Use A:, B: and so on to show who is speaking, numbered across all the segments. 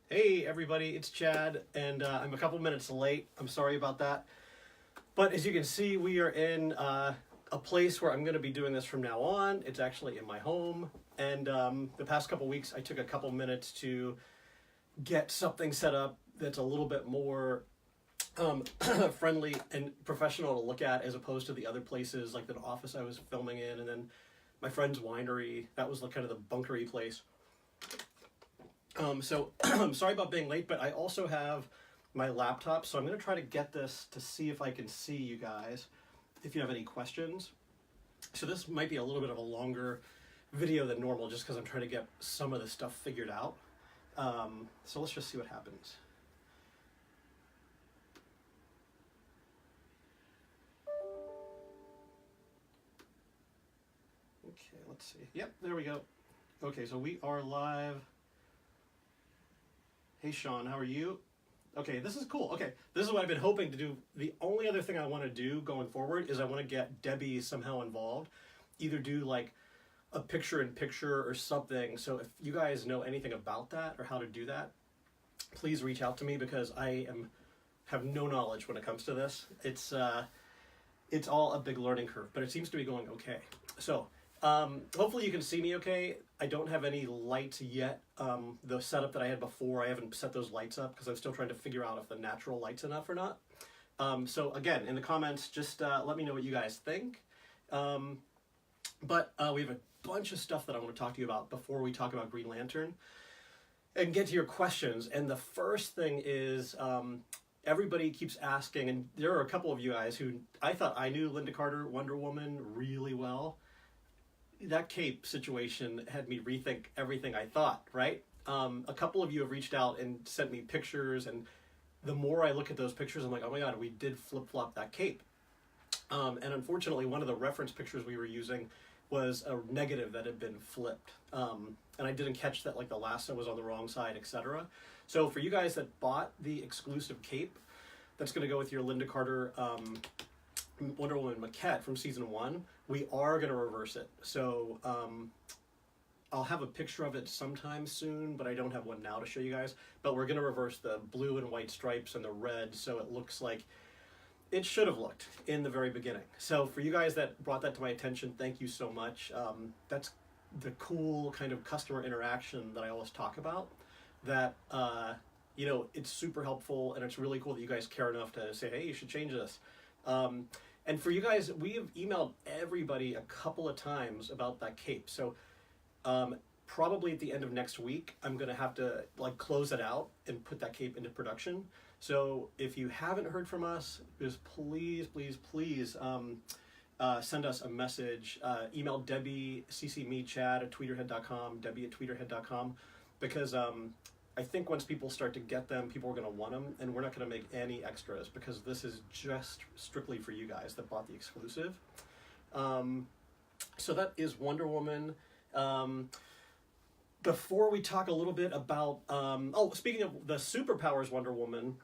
A: Hey everybody, it's Chad, and I'm a couple minutes late. I'm sorry about that. But as you can see, we are in a place where I'm going to be doing this from now on. It's actually in my home. And the past couple weeks, I took a couple minutes to get something set up that's a little bit more friendly and professional to look at, as opposed to the other places like the office I was filming in, and then my friend's winery. That was kind of the bunkery place. So I'm sorry about being late, but I also have my laptop, so I'm going to try to get this to see if I can see you guys, if you have any questions. So this might be a little bit of a longer video than normal, just because I'm trying to get some of this stuff figured out. So let's just see what happens. Okay, let's see. Yep, there we go. Okay, so we are live. Hey Sean, how are you? Okay, this is cool. Okay, this is what I've been hoping to do. The only other thing I want to do going forward is I want to get Debbie somehow involved. Either do like a picture-in-picture or something. So if you guys know anything about that or how to do that, please reach out to me, because I have no knowledge when it comes to this. It's all a big learning curve, but it seems to be going okay. So hopefully you can see me okay. I don't have any lights yet. The setup that I had before, I haven't set those lights up because I'm still trying to figure out if the natural light's enough or not. So again, in the comments, just let me know what you guys think. But we have a bunch of stuff that I want to talk to you about before we talk about Green Lantern and get to your questions. And the first thing is, everybody keeps asking, and there are a couple of you guys who I thought I knew Linda Carter, Wonder Woman, really well. That cape situation had me rethink everything I thought, right? A couple of you have reached out and sent me pictures, and the more I look at those pictures, I'm like, oh my God, we did flip-flop that cape. And unfortunately, one of the reference pictures we were using was a negative that had been flipped. And I didn't catch that, like the lasso was on the wrong side, etc. So for you guys that bought the exclusive cape, that's going to go with your Linda Carter Wonder Woman maquette from season 1, we are going to reverse it. So I'll have a picture of it sometime soon, but I don't have one now to show you guys. But we're going to reverse the blue and white stripes and the red, so it looks like it should have looked in the very beginning. So for you guys that brought that to my attention, thank you so much. That's the cool kind of customer interaction that I always talk about, that you know, it's super helpful, and it's really cool that you guys care enough to say, hey, you should change this. And for you guys, we have emailed everybody a couple of times about that cape. So probably at the end of next week, I'm going to have to like close it out and put that cape into production. So if you haven't heard from us, just please, please, please send us a message. Email Debbie, CC me, Chad at tweeterhead.com, Debbie at tweeterhead.com, because I think once people start to get them, people are going to want them, and we're not going to make any extras, because this is just strictly for you guys that bought the exclusive. So that is Wonder Woman. Before we talk a little bit about, speaking of the Superpowers Wonder Woman,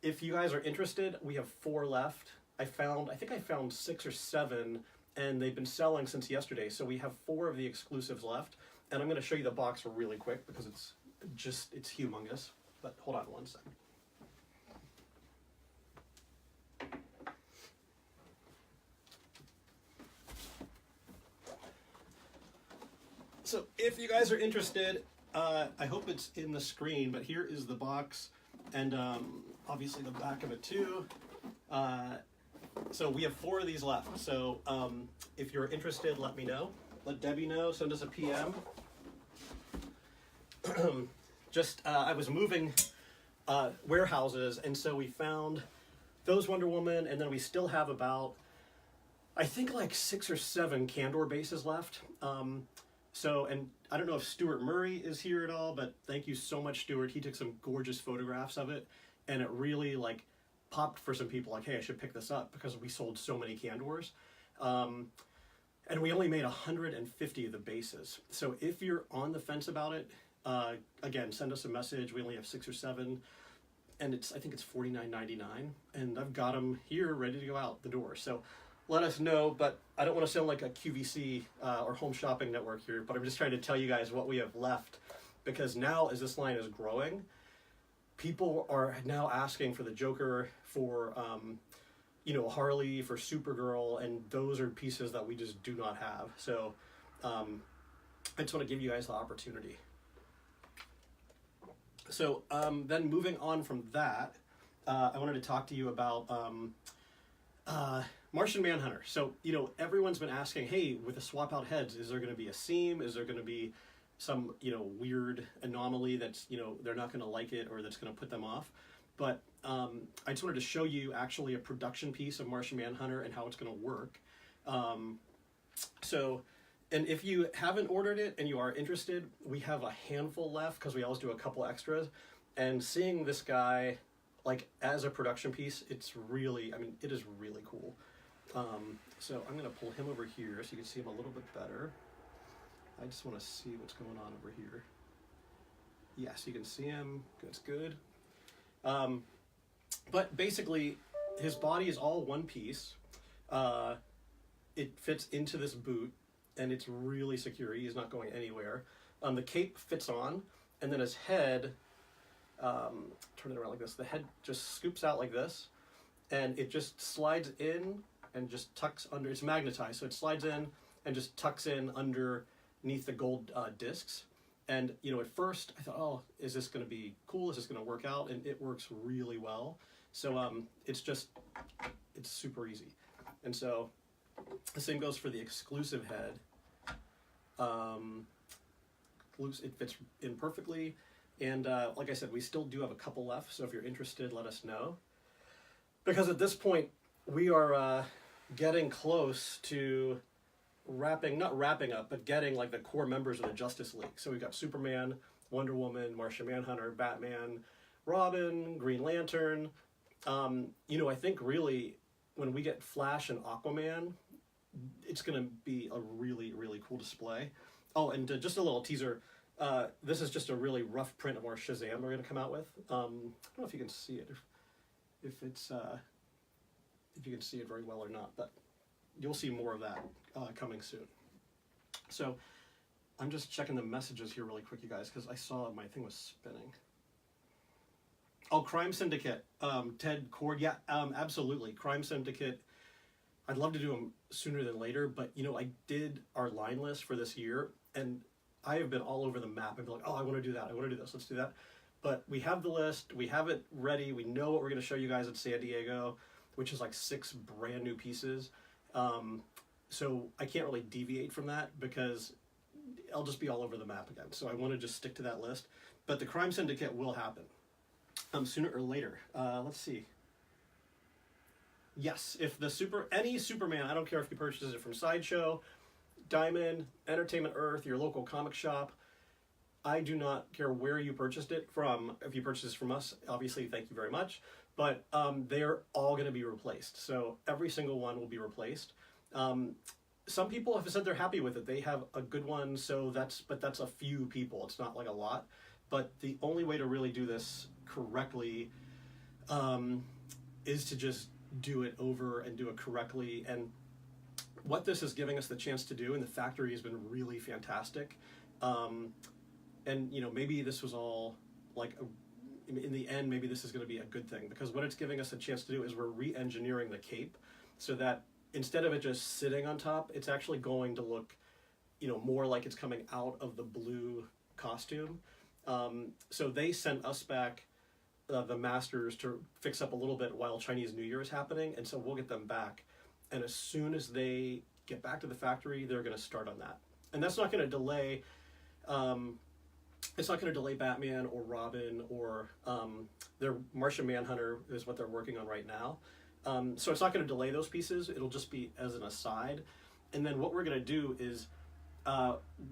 A: if you guys are interested, we have 4 left. I think I found 6 or 7, and they've been selling since yesterday. So we have 4 of the exclusives left, and I'm going to show you the box really quick because it's humongous. But hold on one second. So if you guys are interested, I hope it's in the screen, but here is the box, and obviously the back of it too. So we have 4 of these left. So if you're interested, let me know. Let Debbie know. Send us a PM. I was moving warehouses, and so we found those Wonder Woman, and then we still have about, I think, like 6 or 7 Candor bases left. And I don't know if Stuart Murray is here at all, but thank you so much, Stuart. He took some gorgeous photographs of it, and it really like popped for some people, like, hey, I should pick this up, because we sold so many Candors. And we only made 150 of the bases. So if you're on the fence about it, again, send us a message. We only have 6 or 7, and I think it's $49.99, and I've got them here ready to go out the door. So let us know, but I don't want to sound like a QVC or Home Shopping Network here, but I'm just trying to tell you guys what we have left, because now as this line is growing, people are now asking for the Joker, for Harley, for Supergirl, and those are pieces that we just do not have. So I just want to give you guys the opportunity. So then moving on from that, I wanted to talk to you about Martian Manhunter. So, everyone's been asking, hey, with the swap out heads, is there going to be a seam? Is there going to be some, weird anomaly that's, they're not going to like it or that's going to put them off? But I just wanted to show you actually a production piece of Martian Manhunter and how it's going to work. And if you haven't ordered it and you are interested, we have a handful left because we always do a couple extras. And seeing this guy, like, as a production piece, it is really cool. So I'm going to pull him over here so you can see him a little bit better. I just want to see what's going on over here. Yes, you can see him. That's good. But basically, his body is all one piece. It fits into this boot, and it's really secure. He's not going anywhere. The cape fits on, and then his head, turn it around like this, the head just scoops out like this, and it just slides in and just tucks under. It's magnetized, so it slides in and just tucks in underneath the gold discs. And, at first I thought, oh, is this going to be cool? Is this going to work out? And it works really well. So it's super easy. And so the same goes for the exclusive head. It fits in perfectly. And like I said, we still do have a couple left. So if you're interested, let us know. Because at this point, we are getting close to not wrapping up, but getting like the core members of the Justice League. So we've got Superman, Wonder Woman, Martian Manhunter, Batman, Robin, Green Lantern. I think really when we get Flash and Aquaman, it's going to be a really, really cool display. Oh, and just a little teaser. This is just a really rough print of our Shazam we're going to come out with. I don't know if you can see it, if you can see it very well or not, but you'll see more of that coming soon. So I'm just checking the messages here really quick, you guys, because I saw my thing was spinning. Oh, Crime Syndicate, Ted Cord, yeah, absolutely. Crime Syndicate, I'd love to do them sooner than later, but I did our line list for this year, and I have been all over the map. I've been like, oh, I want to do that, I want to do this, let's do that. But we have the list, we have it ready, we know what we're going to show you guys at San Diego, which is like 6 brand new pieces. So I can't really deviate from that because I'll just be all over the map again. So I want to just stick to that list. But the Crime Syndicate will happen sooner or later. Let's see. Yes, if any Superman, I don't care if you purchase it from Sideshow, Diamond, Entertainment Earth, your local comic shop, I do not care where you purchased it from. If you purchased it from us, obviously, thank you very much. But they're all going to be replaced. So every single one will be replaced. Some people have said they're happy with it. They have a good one, but that's a few people. It's not like a lot. But the only way to really do this correctly is to just do it over and do it correctly. And what this is giving us the chance to do, and the factory has been really fantastic. And maybe this was all like in the end, maybe this is going to be a good thing, because what it's giving us a chance to do is we're re-engineering the cape so that instead of it just sitting on top, it's actually going to look, more like it's coming out of the blue costume. So they sent us back the masters to fix up a little bit while Chinese New Year is happening, and so we'll get them back. And as soon as they get back to the factory, they're going to start on that. And that's not going to delay... it's not going to delay Batman or Robin or their Martian Manhunter is what they're working on right now. So it's not going to delay those pieces. It'll just be as an aside. And then what we're going to do is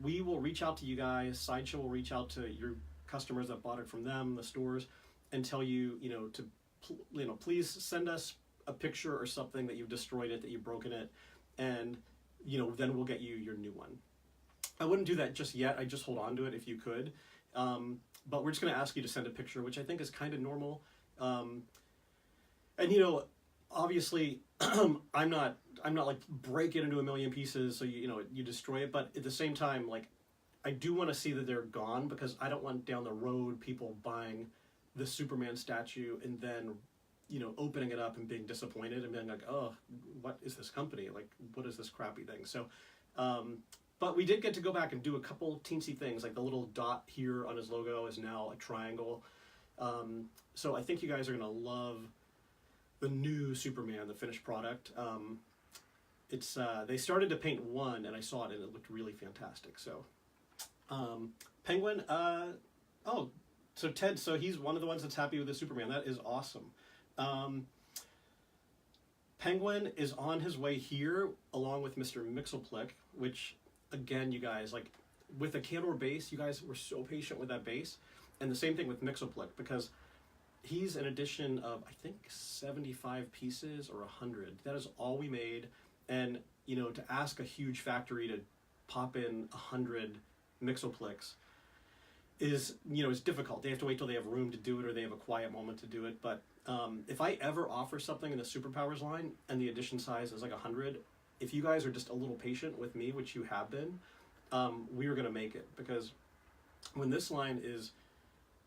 A: we will reach out to you guys. Sideshow will reach out to your customers that bought it from them, the stores, and tell you, please send us a picture or something that you've destroyed it, that you've broken it, and then we'll get you your new one. I wouldn't do that just yet. I'd just hold on to it if you could. But we're just going to ask you to send a picture, which I think is kind of normal. And obviously, I'm not like break it into a million pieces so you destroy it. But at the same time, like, I do want to see that they're gone, because I don't want down the road people buying the Superman statue and then, you know, opening it up and being disappointed and being like, oh, what is this company? Like, what is this crappy thing? So, but we did get to go back and do a couple teensy things, like the little dot here on his logo is now a triangle. So I think you guys are going to love the new Superman, the finished product. It's they started to paint one, and I saw it, and it looked really fantastic. So, Penguin, oh, so Ted, so he's one of the ones that's happy with the Superman. That is awesome. Penguin is on his way here, along with Mr. Mxyzptlk, which, again, you guys, like, with the Candor base, you guys were so patient with that base. And the same thing with Mxyzptlk, because he's an edition of, I think, 75 pieces or 100. That is all we made. And, you know, to ask a huge factory to pop in 100 Mxyzptlks is, you know, it's difficult. They have to wait till they have room to do it, or they have a quiet moment to do it. But if I ever offer something in the Superpowers line and the edition size is like 100, if you guys are just a little patient with me, which you have been, we are going to make it. Because when this line is,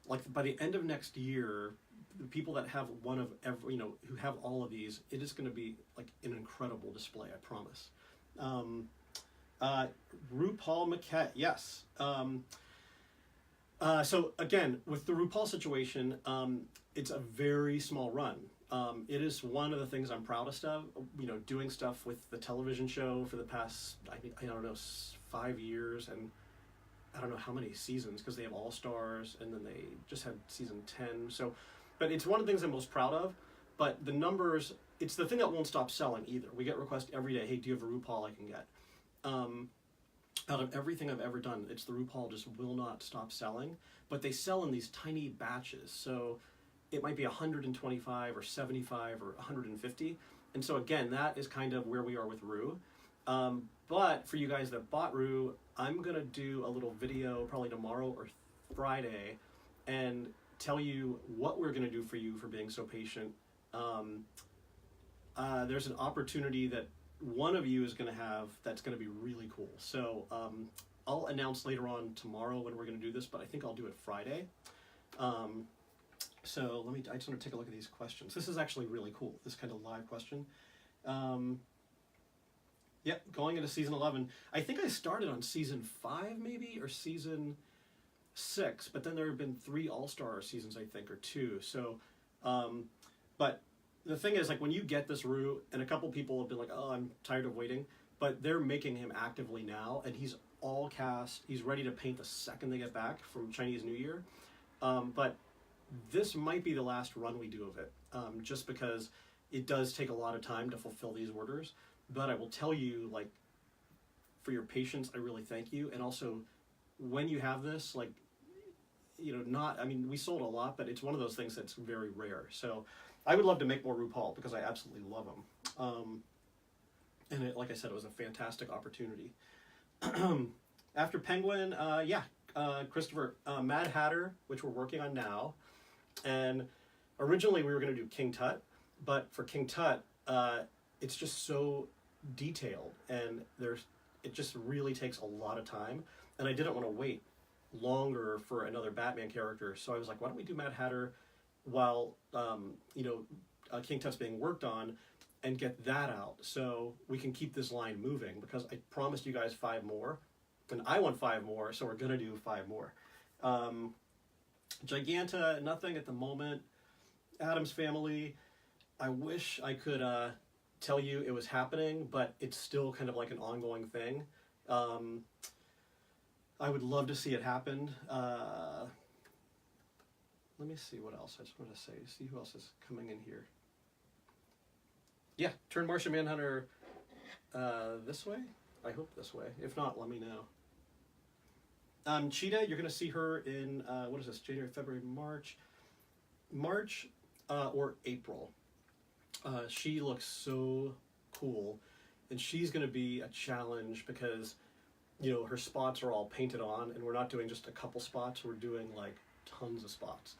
A: like, by the end of next year, the people that have one of every, you know, who have all of these, it is going to be like an incredible display, I promise. RuPaul Maquette, yes. So again, with the RuPaul situation, it's a very small run. It is one of the things I'm proudest of, you know, doing stuff with the television show for the past, I don't know, 5 years, and I don't know how many seasons, because they have All Stars, and then they just had season 10. So, but it's one of the things I'm most proud of. But the numbers, it's the thing that won't stop selling either. We get requests every day, hey, do you have a RuPaul I can get? Out of everything I've ever done, it's the RuPaul just will not stop selling. But they sell in these tiny batches. So it might be 125 or 75 or 150. And so again, that is kind of where we are with Ru. But for you guys that bought Ru, I'm going to do a little video probably tomorrow or Friday and tell you what we're going to do for you for being so patient. There's an opportunity that one of you is going to have that's going to be really cool. So I'll announce later on tomorrow when we're going to do this, but I think I'll do it Friday. So I just want to take a look at these questions. This is actually really cool, this kind of live question. Yep, going into season 11. I think I started on season 5 maybe, or season 6, but then there have been 3 All-Star seasons, I think, or 2. So, but the thing is, like, when you get this Ru, and a couple people have been like, oh, I'm tired of waiting, but they're making him actively now, and he's all cast. He's ready to paint the second they get back from Chinese New Year. But this might be the last run we do of it, just because it does take a lot of time to fulfill these orders. But I will tell you, like, for your patience, I really thank you. And also, when you have this, like, you know, I mean, we sold a lot, but it's one of those things that's very rare. So I would love to make more RuPaul because I absolutely love them. And it, like I said, it was a fantastic opportunity. After Penguin, Christopher, Mad Hatter, which we're working on now. And originally we were going to do King Tut, but for King Tut, it's just so detailed, and it just really takes a lot of time, and I didn't want to wait longer for another Batman character, so I was like, why don't we do Mad Hatter while King Tut's being worked on, and get that out so we can keep this line moving, because I promised you guys 5 more, and I want 5 more, so we're gonna do 5 more. Giganta, nothing at the moment. Addams Family, I wish I could tell you it was happening, but it's still kind of like an ongoing thing. I would love to see it happen. Let me see what else I just want to say. See who else is coming in here. Yeah, turn Martian Manhunter this way? I hope this way. If not, let me know. Cheetah, you're going to see her in, what is this, January, February, March or April. She looks so cool, and she's going to be a challenge because, you know, her spots are all painted on, and we're not doing just a couple spots, we're doing like tons of spots.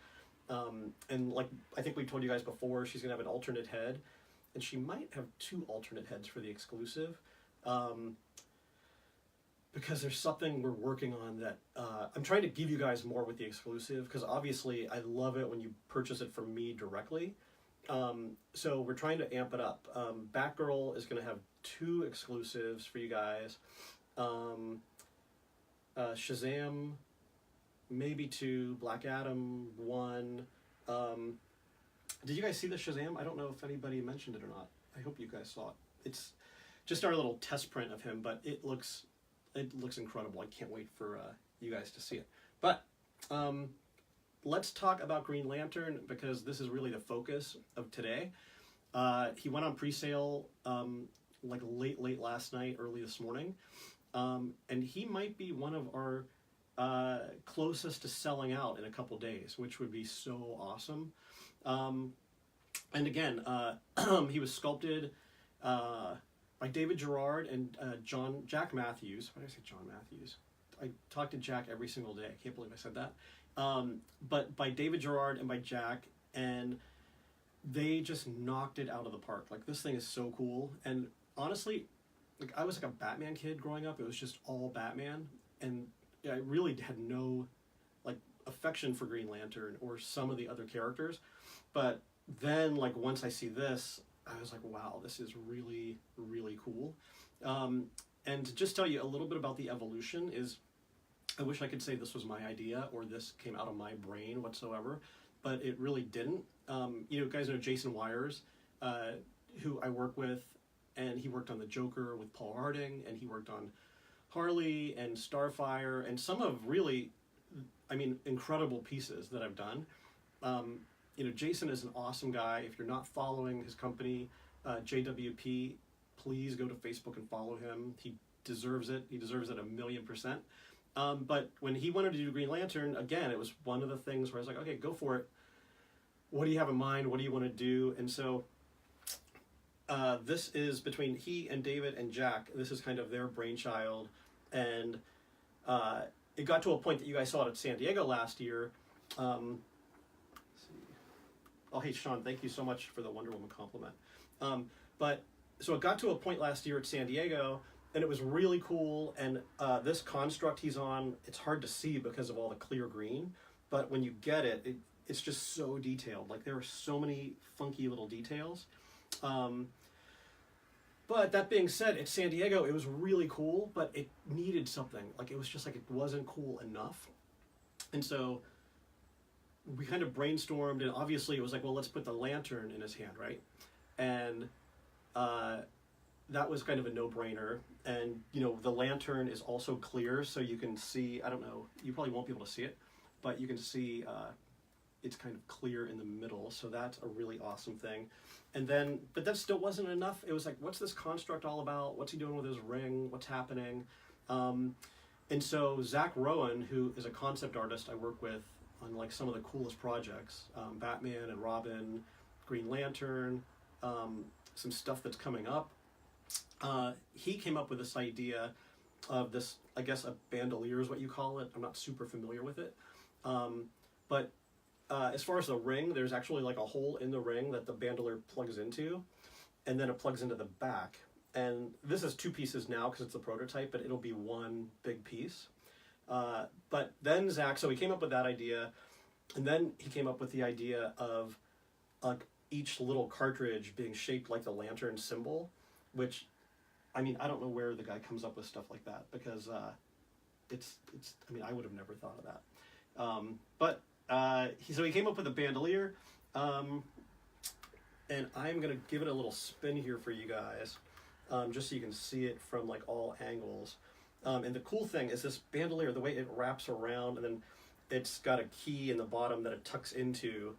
A: And like I think we told you guys before, she's going to have an alternate head, and she might have 2 alternate heads for the exclusive. because there's something we're working on that I'm trying to give you guys more with the exclusive, because obviously I love it when you purchase it from me directly. So we're trying to amp it up. Batgirl is going to have 2 exclusives for you guys. Shazam, maybe 2. Black Adam, 1. Did you guys see the Shazam? I don't know if anybody mentioned it or not. I hope you guys saw it. It's just our little test print of him, but it looks incredible. I can't wait for you guys to see it. But let's talk about Green Lantern, because this is really the focus of today. He went on pre-sale like late last night, early this morning, and he might be one of our closest to selling out in a couple days, which would be so awesome. And again, he was sculpted by David Gerard and Jack Matthews. Why did I say John Matthews? I talk to Jack every single day. I can't believe I said that. But by David Gerard and by Jack, and they just knocked it out of the park. Like, this thing is so cool. And honestly, like, I was like a Batman kid growing up. It was just all Batman, and I really had no like affection for Green Lantern or some of the other characters. But then, like, once I see this, I was like, wow, this is really, really cool. And to just tell you a little bit about the evolution is, I wish I could say this was my idea or this came out of my brain whatsoever, but it really didn't. You guys know Jason Wires, who I work with, and he worked on the Joker with Paul Harding, and he worked on Harley and Starfire, and some of really, incredible pieces that I've done. Jason is an awesome guy. If you're not following his company, JWP, please go to Facebook and follow him. He deserves it. He deserves it 1,000,000%. But when he wanted to do Green Lantern, again, it was one of the things where I was like, okay, go for it. What do you have in mind? What do you want to do? And so this is between he and David and Jack. This is kind of their brainchild. And it got to a point that you guys saw it at San Diego last year. Let's see. Oh, hey, Sean, thank you so much for the Wonder Woman compliment. So it got to a point last year at San Diego, and it was really cool. And this construct he's on, it's hard to see because of all the clear green. But when you get it, it's just so detailed. Like, there are so many funky little details. But that being said, at San Diego, it was really cool, but it needed something. Like, it was just like, it wasn't cool enough. And so we kind of brainstormed, and obviously it was like, well, let's put the lantern in his hand, right? And that was kind of a no-brainer. And, the lantern is also clear, so you can see, I don't know, you probably won't be able to see it, but you can see it's kind of clear in the middle, so that's a really awesome thing. And then, but that still wasn't enough. It was like, what's this construct all about? What's he doing with his ring? What's happening? And so Zak Rowan, who is a concept artist I work with on like some of the coolest projects, Batman and Robin, Green Lantern, some stuff that's coming up. He came up with this idea of this, I guess a bandolier is what you call it. I'm not super familiar with it. But as far as the ring, there's actually like a hole in the ring that the bandolier plugs into, and then it plugs into the back. And this is 2 pieces now because it's a prototype, but it'll be one big piece. But then Zach, so he came up with that idea, and then he came up with the idea of each little cartridge being shaped like the lantern symbol, which, I don't know where the guy comes up with stuff like that, because I would have never thought of that. So he came up with a bandolier, and I'm going to give it a little spin here for you guys, just so you can see it from like all angles. And the cool thing is this bandolier, the way it wraps around, and then it's got a key in the bottom that it tucks into,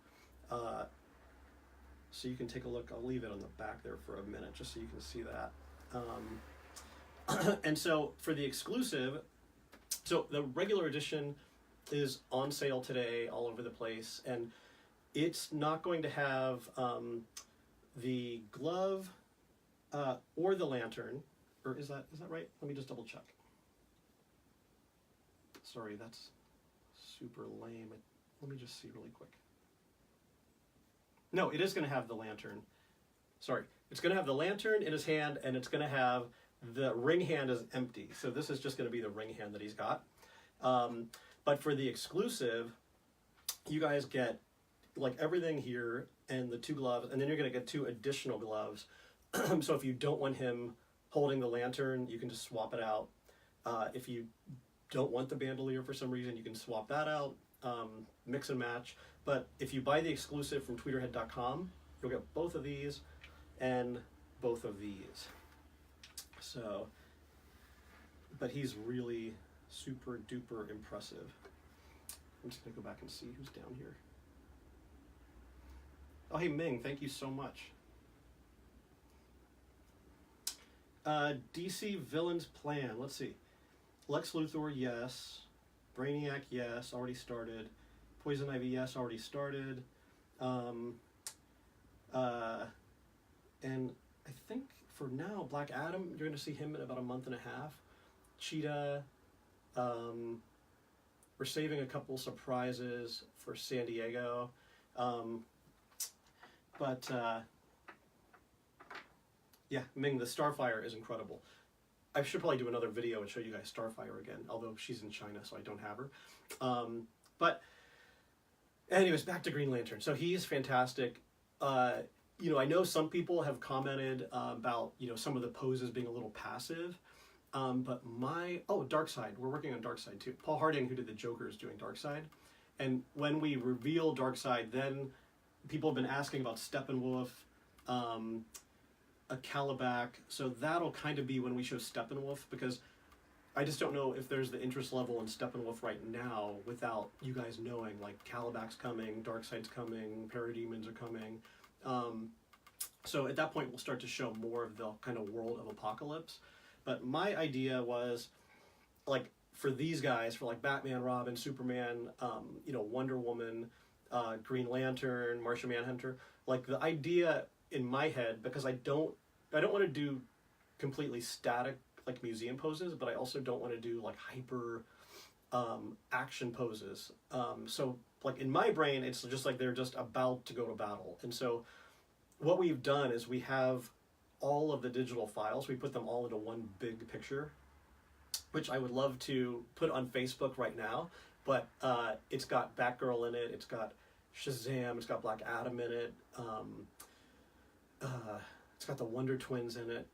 A: so you can take a look. I'll leave it on the back there for a minute just so you can see that. And so for the exclusive, so the regular edition is on sale today all over the place, and it's not going to have the glove or the lantern, or is that right? Let me just double check. Sorry, that's super lame. Let me just see really quick. No, it is going to have the lantern. Sorry, it's going to have the lantern in his hand, and it's going to have The ring hand is empty, so this is just going to be the ring hand that he's got. But for the exclusive, you guys get like everything here and the 2 gloves, and then you're going to get 2 additional gloves. So if you don't want him holding the lantern, you can just swap it out. If you don't want the bandolier for some reason, you can swap that out, mix and match. But if you buy the exclusive from Tweeterhead.com, you'll get both of these and both of these. So, but he's really super duper impressive. I'm just gonna go back and see who's down here. Oh, hey Ming, thank you so much. DC Villains Plan, let's see. Lex Luthor, yes. Brainiac, yes, already started. Poison Ivy, yes, already started. And I think for now, Black Adam, you're going to see him in about a month and a half. Cheetah, we're saving a couple surprises for San Diego. Yeah, Ming, the Starfire is incredible. I should probably do another video and show you guys Starfire again, although she's in China, so I don't have her. But anyways, back to Green Lantern. So he's fantastic. You know, I know some people have commented about, you know, some of the poses being a little passive. But Darkseid. We're working on Darkseid too. Paul Harding, who did the Joker, is doing Darkseid. And when we reveal Darkseid, then people have been asking about Steppenwolf, a Calabac. So that'll kind of be when we show Steppenwolf, because I just don't know if there's the interest level in Steppenwolf right now without you guys knowing, like, Calabac's coming, Darkseid's coming, Parademons are coming. So at that point, we'll start to show more of the kind of world of Apocalypse. But my idea was, like, for these guys, for like Batman, Robin, Superman, you know, Wonder Woman, Green Lantern, Martian Manhunter, like the idea in my head, because I don't want to do completely static like museum poses, but I also don't want to do like hyper action poses. So like in my brain, it's just like they're just about to go to battle. And so what we've done is we have all of the digital files. We put them all into one big picture, which I would love to put on Facebook right now. But it's got Batgirl in it. It's got Shazam. It's got Black Adam in it. It's got the Wonder Twins in it.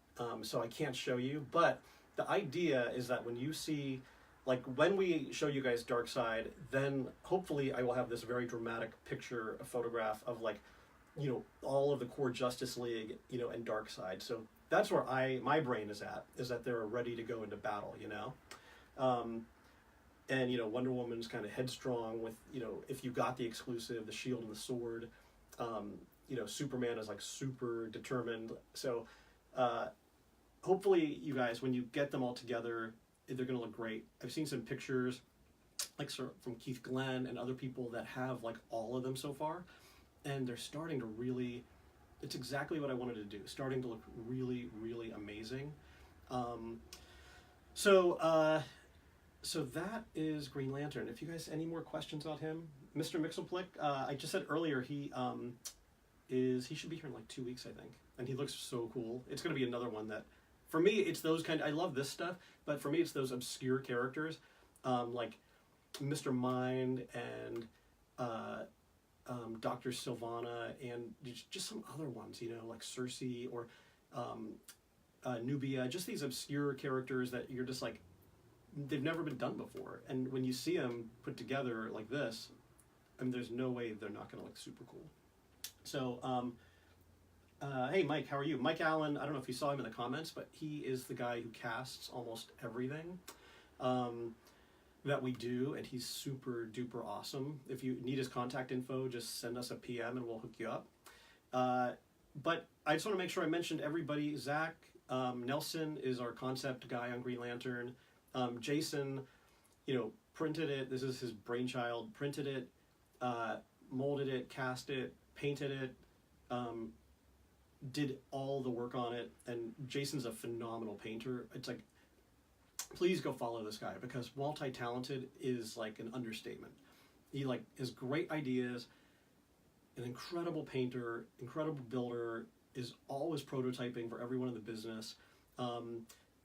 A: So I can't show you. But the idea is that when you see, like when we show you guys Darkseid, then hopefully I will have this very dramatic picture, a photograph of like, you know, all of the core Justice League, you know, and Darkseid. So that's where my brain is at, is that they're ready to go into battle, you know? And, you know, Wonder Woman's kind of headstrong with, you know, if you got the exclusive, the shield and the sword. You know, Superman is like super determined. So hopefully you guys, when you get them all together, they're going to look great. I've seen some pictures like from Keith Glenn and other people that have like all of them so far. And they're starting to really, it's exactly what I wanted to do, starting to look really, really amazing. So that is Green Lantern. If you guys, any more questions about him? Mr. Mixelplick, I just said earlier, he should be here in like 2 weeks, I think. And he looks so cool. It's going to be another one that, for me, it's those kind, I love this stuff, but for me, it's those obscure characters, like Mr. Mind and, Dr. Sylvana, and just some other ones, you know, like Cersei or Nubia, just these obscure characters that you're just like, they've never been done before. And when you see them put together like this, I mean, there's no way they're not going to look super cool. So, hey, Mike, how are you? Mike Allen, I don't know if you saw him in the comments, but he is the guy who casts almost everything that we do, and he's super duper awesome. If you need his contact info, just send us a PM and we'll hook you up. But I just want to make sure I mentioned everybody. Zach Nelson is our concept guy on Green Lantern. Jason, you know, printed it. This is his brainchild. Printed it, molded it, cast it, painted it, did all the work on it. And Jason's a phenomenal painter. It's like, please go follow this guy, because multi-talented is like an understatement. He like has great ideas, an incredible painter, incredible builder, is always prototyping for everyone in the business.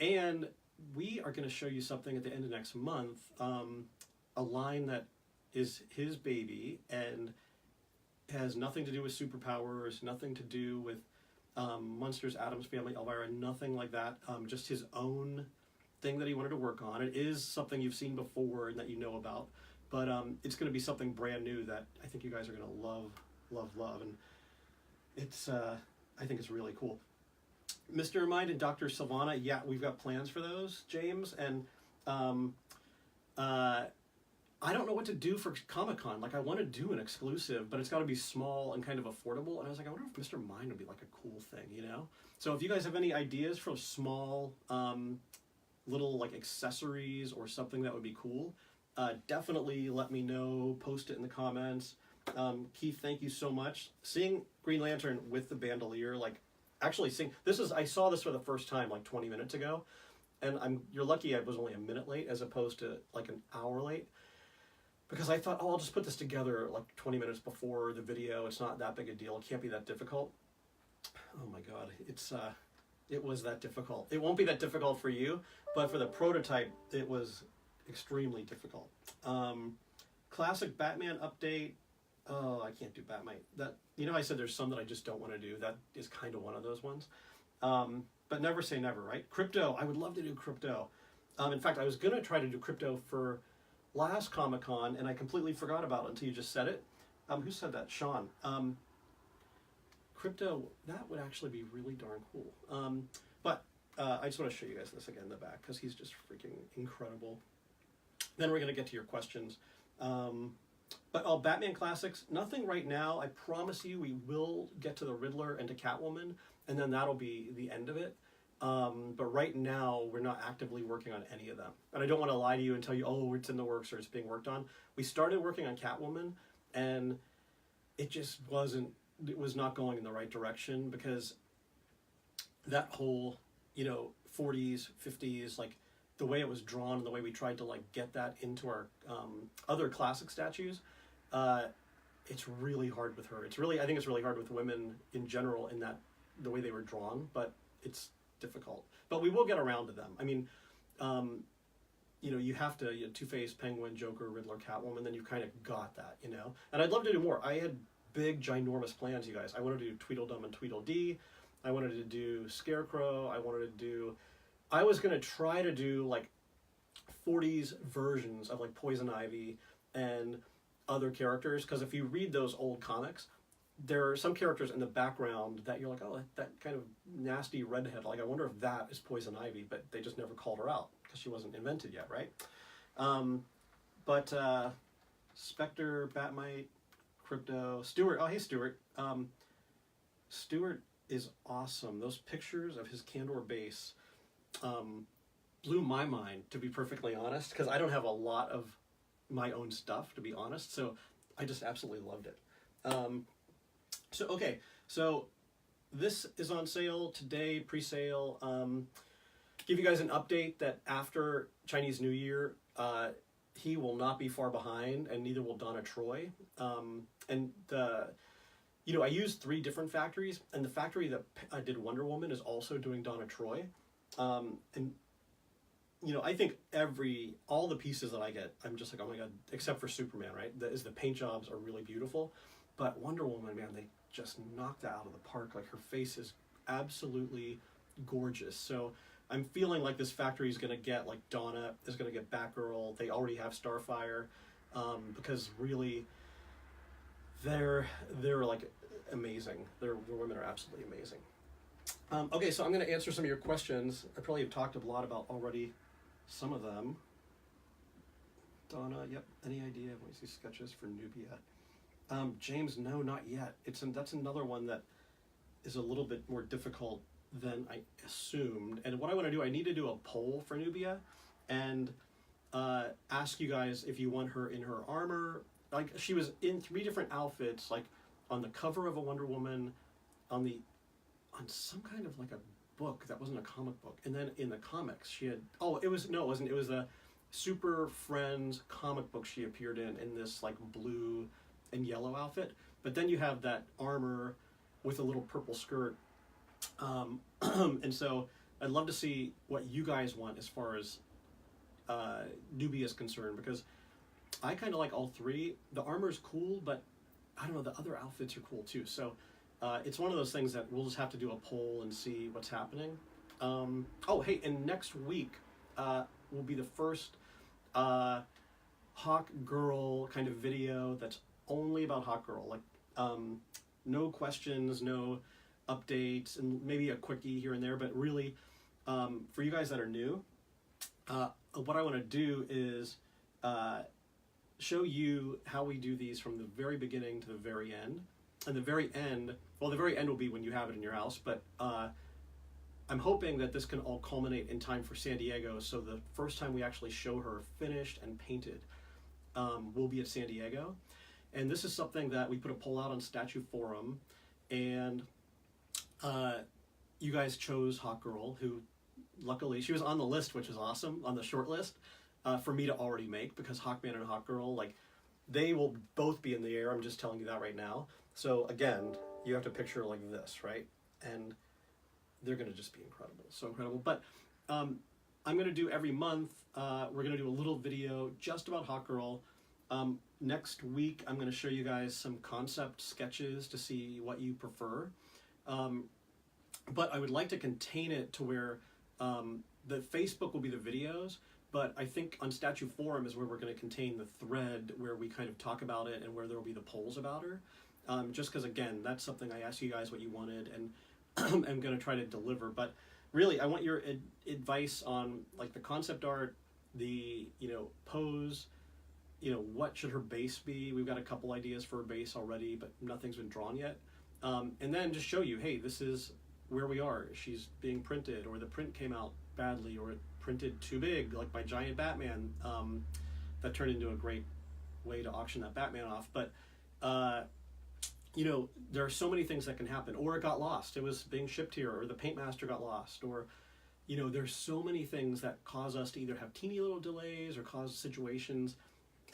A: And we are going to show you something at the end of next month, a line that is his baby and has nothing to do with superpowers, nothing to do with Munsters, Addams Family, Elvira, nothing like that. Just his own thing that he wanted to work on. It is something you've seen before and that you know about, but it's going to be something brand new that I think you guys are going to love, love, love, and it's I think it's really cool. Mr. Mind and Dr. Sylvana, yeah, we've got plans for those, James, and I don't know what to do for Comic-Con. Like, I want to do an exclusive, but it's got to be small and kind of affordable. And I was like, I wonder if Mr. Mind would be like a cool thing, you know? So if you guys have any ideas for small, little like accessories or something that would be cool, definitely let me know. Post it in the comments. Keith, thank you so much. Seeing Green Lantern with the bandolier, like actually seeing I saw this for the first time like 20 minutes ago, and you're lucky I was only a minute late as opposed to like an hour late. Because I thought, I'll just put this together like 20 minutes before the video. It's not that big a deal. It can't be that difficult. Oh my God, it was that difficult. It won't be that difficult for you, but for the prototype, it was extremely difficult. Classic Batman update. Oh, I can't do Batman. I said there's some that I just don't want to do. That is kind of one of those ones. But never say never, right? Crypto. I would love to do crypto. In fact, I was gonna try to do crypto for last Comic-Con, and I completely forgot about it until you just said it. Who said that? Sean. Crypto, that would actually be really darn cool. But I just want to show you guys this again in the back, because he's just freaking incredible. Then we're going to get to your questions. But Batman Classics, nothing right now. I promise you we will get to the Riddler and to Catwoman, and then that'll be the end of it. But right now, we're not actively working on any of them. And I don't want to lie to you and tell you, oh, it's in the works or it's being worked on. We started working on Catwoman, and it just was not going in the right direction, because that whole, 40s, 50s, like the way it was drawn and the way we tried to like get that into our other classic statues, it's really hard with her. I think it's really hard with women in general in that the way they were drawn, but it's difficult, but we will get around to them. I mean, you have to Two-Face, Penguin, Joker, Riddler, Catwoman, then you've kind of got that, And I'd love to do more. I had big, ginormous plans, you guys. I wanted to do Tweedledum and Tweedledee. I wanted to do Scarecrow. I was going to try to do like 40s versions of like Poison Ivy and other characters, because if you read those old comics, there are some characters in the background that you're like, oh, that kind of nasty redhead. Like, I wonder if that is Poison Ivy, but they just never called her out because she wasn't invented yet, right? But Spectre, Batmite, Crypto, Stewart. Oh, hey, Stewart. Stewart is awesome. Those pictures of his Candor base blew my mind, to be perfectly honest, because I don't have a lot of my own stuff, to be honest. So I just absolutely loved it. So this is on sale today, pre-sale. Give you guys an update that after Chinese New Year, he will not be far behind, and neither will Donna Troy. I used 3 different factories, and the factory that I did Wonder Woman is also doing Donna Troy. I think all the pieces that I get, I'm just like, oh my God, except for Superman, right? The paint jobs are really beautiful. But Wonder Woman, man, they just knocked that out of the park. Like, her face is absolutely gorgeous. So I'm feeling like this factory is going to get, like, Donna is going to get Batgirl. They already have Starfire, because really, they're like amazing. The women are absolutely amazing. Okay, so I'm going to answer some of your questions. I probably have talked a lot about already some of them. Donna, yep. Any idea when you see sketches for Nubia? James, no, not yet. That's another one that is a little bit more difficult than I assumed. And what I want to do, I need to do a poll for Nubia and ask you guys if you want her in her armor. Like, she was in 3 different outfits, like on the cover of a Wonder Woman, on some kind of like a book that wasn't a comic book, and then in the comics she had. It wasn't. It was a Super Friends comic book she appeared in this like blue and yellow outfit, but then you have that armor with a little purple skirt, and so I'd love to see what you guys want as far as newbie is concerned, because I kind of like all three. The armor's cool, but I don't know, the other outfits are cool too. So it's one of those things that we'll just have to do a poll and see what's happening. Oh, hey, and next week will be the first Hawk Girl kind of video that's only about Hawk Girl. Like, no questions, no updates, and maybe a quickie here and there, but really, for you guys that are new, what I want to do is show you how we do these from the very beginning to the very end. And the very end, well, the very end will be when you have it in your house, but I'm hoping that this can all culminate in time for San Diego, so the first time we actually show her finished and painted will be at San Diego. And this is something that we put a poll out on StatueForum, and you guys chose Hawk Girl, who luckily, she was on the list, which is awesome, on the short list, for me to already make, because Hawkman and Hawk Girl, like, they will both be in the air. I'm just telling you that right now. So again, you have to picture like this, right? And they're going to just be incredible, so incredible. But I'm going to do every month, we're going to do a little video just about Hawk Girl. Next week, I'm going to show you guys some concept sketches to see what you prefer. But I would like to contain it to where the Facebook will be the videos, but I think on StatueForum is where we're going to contain the thread where we kind of talk about it and where there will be the polls about her. Just because, again, that's something I asked you guys what you wanted, and I'm going to try to deliver. But really, I want your advice on like the concept art, the pose, what should her base be. We've got a couple ideas for her base already, but nothing's been drawn yet. And then just show you, hey, this is where we are. She's being printed, or the print came out badly, or it printed too big, like my giant Batman, that turned into a great way to auction that Batman off. But there are so many things that can happen, or it got lost. It was being shipped here, or the paint master got lost, or there's so many things that cause us to either have teeny little delays or cause situations.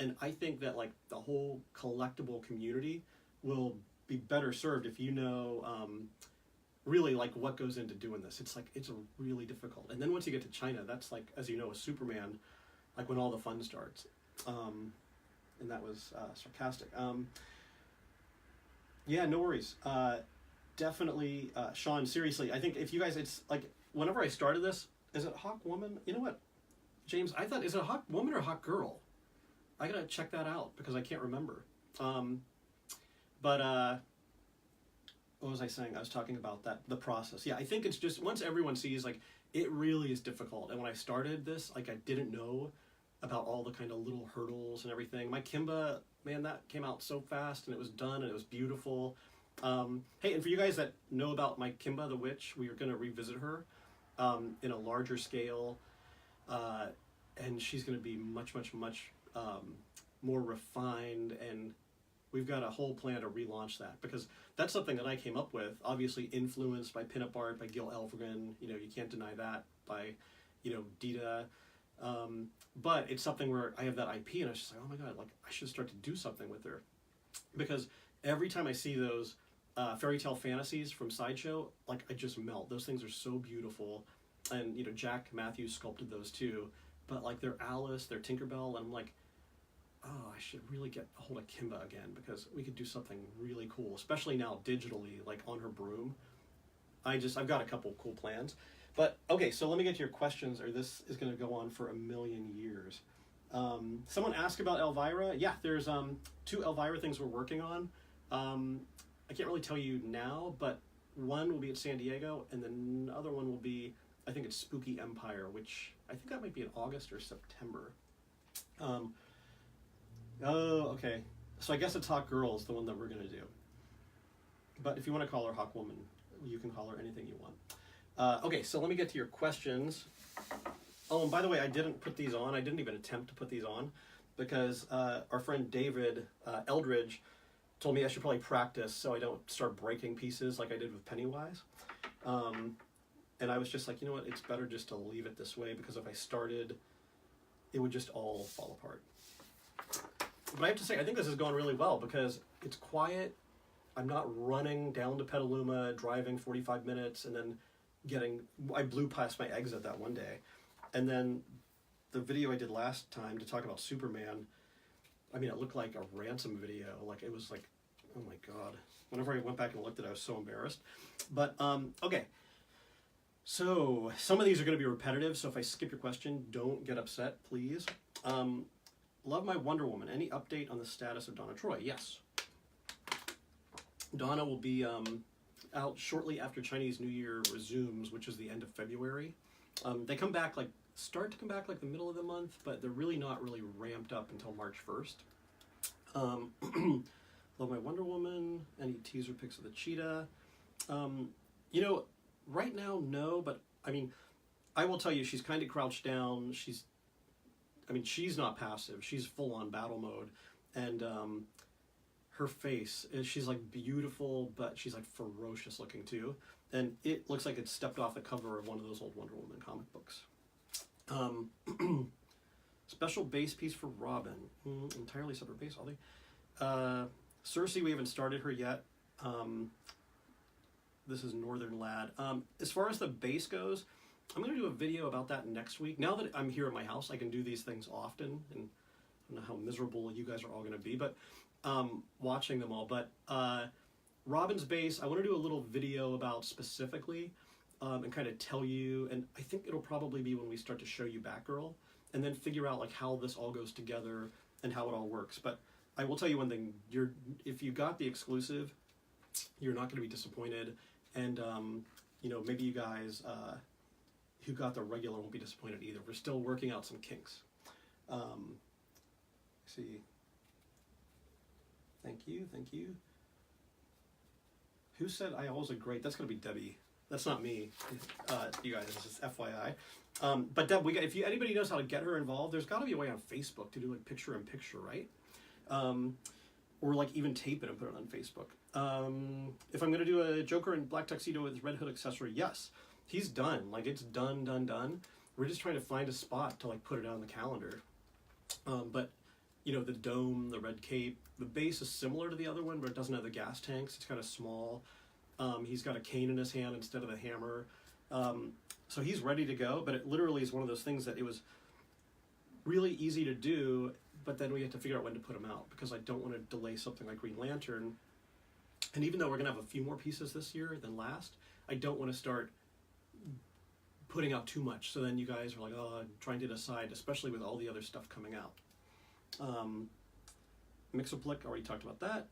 A: And I think that like the whole collectible community will be better served if really like what goes into doing this. It's a really difficult. And then once you get to China, that's like, as you know, a Superman, like when all the fun starts. And that was sarcastic. Yeah, no worries. Definitely, Sean, seriously, I think if you guys, it's like, whenever I started this, is it Hawk Woman? You know what, James, I thought, is it a Hawk Woman or Hawk Girl? I gotta check that out because I can't remember. What was I saying? I was talking about the process. Yeah, I think it's just, once everyone sees, like, it really is difficult. And when I started this, like, I didn't know about all the kind of little hurdles and everything. My Kimba, man, that came out so fast, and it was done, and it was beautiful. Hey, and for you guys that know about my Kimba the Witch, we are going to revisit her in a larger scale, and she's going to be much, much, much more refined, and we've got a whole plan to relaunch that, because that's something that I came up with, obviously influenced by pinup art, by Gil Elvira, you can't deny that, by, Dita. But it's something where I have that IP, and I was just like, oh my god, like, I should start to do something with her. Because every time I see those fairy tale fantasies from Sideshow, like, I just melt. Those things are so beautiful. And, Jack Matthews sculpted those too. But, like, they're Alice, they're Tinkerbell, and I'm like, oh, I should really get a hold of Kimba again, because we could do something really cool, especially now digitally, like on her broom. I've got a couple cool plans. But, okay, so let me get to your questions, or this is going to go on for a million years. Someone asked about Elvira. Yeah, there's 2 Elvira things we're working on. I can't really tell you now, but one will be at San Diego, and then the other one will be, I think it's Spooky Empire, which I think that might be in August or September. Oh, okay. So I guess it's Hawk Girl is the one that we're going to do. But if you want to call her Hawk Woman, you can call her anything you want. Okay, so let me get to your questions. Oh, and by the way, I didn't put these on. I didn't even attempt to put these on because our friend David Eldridge told me I should probably practice so I don't start breaking pieces like I did with Pennywise. And I was just like, you know what, it's better just to leave it this way, because if I started, it would just all fall apart. But I have to say, I think this is going really well because it's quiet. I'm not running down to Petaluma, driving 45 minutes, and then I blew past my exit that one day. And then the video I did last time to talk about Superman, I mean, it looked like a ransom video. Like, it was like, oh my God. Whenever I went back and looked at it, I was so embarrassed. But, okay. So, some of these are going to be repetitive, so if I skip your question, don't get upset, please. Love my Wonder Woman. Any update on the status of Donna Troy? Yes. Donna will be out shortly after Chinese New Year resumes, which is the end of February. They start to come back like the middle of the month, but they're really not really ramped up until March 1st. Love my Wonder Woman. Any teaser pics of the cheetah? You know, right now, no, but I mean, I will tell you, she's kind of crouched down. She's not passive. She's full on battle mode. And her face, she's like beautiful, but she's like ferocious looking too. And it looks like it's stepped off the cover of one of those old Wonder Woman comic books. Special base piece for Robin. Entirely separate base, all day. Cersei, we haven't started her yet. This is Northern Lad. As far as the base goes, I'm going to do a video about that next week. Now that I'm here at my house, I can do these things often, and I don't know how miserable you guys are all going to be, but watching them all. But Robin's base, I want to do a little video about specifically and kind of tell you, and I think it'll probably be when we start to show you Batgirl, and then figure out like how this all goes together and how it all works. But I will tell you one thing, if you got the exclusive, you're not going to be disappointed, and you know, maybe you guys who got the regular won't be disappointed either. We're still working out some kinks. See. Thank you. Who said I always look great? That's going to be Debbie. That's not me. You guys, this is FYI. But Deb, if anybody knows how to get her involved, there's got to be a way on Facebook to do like picture-in-picture, right? Or like even tape it and put it on Facebook. If I'm going to do a Joker in black tuxedo with Red Hood accessory, yes. He's done. Like, it's done. We're just trying to find a spot to like put it on the calendar. But you know, the dome, the red cape, the base is similar to the other one, but it doesn't have the gas tanks. It's kind of small. He's got a cane in his hand instead of the hammer. So he's ready to go, but it literally is one of those things that it was really easy to do, but then we have to figure out when to put him out, because I don't want to delay something like Green Lantern. And even though we're going to have a few more pieces this year than last, I don't want to start putting out too much. So then you guys are like, oh, I'm trying to decide, especially with all the other stuff coming out. Mixoplick, already talked about that.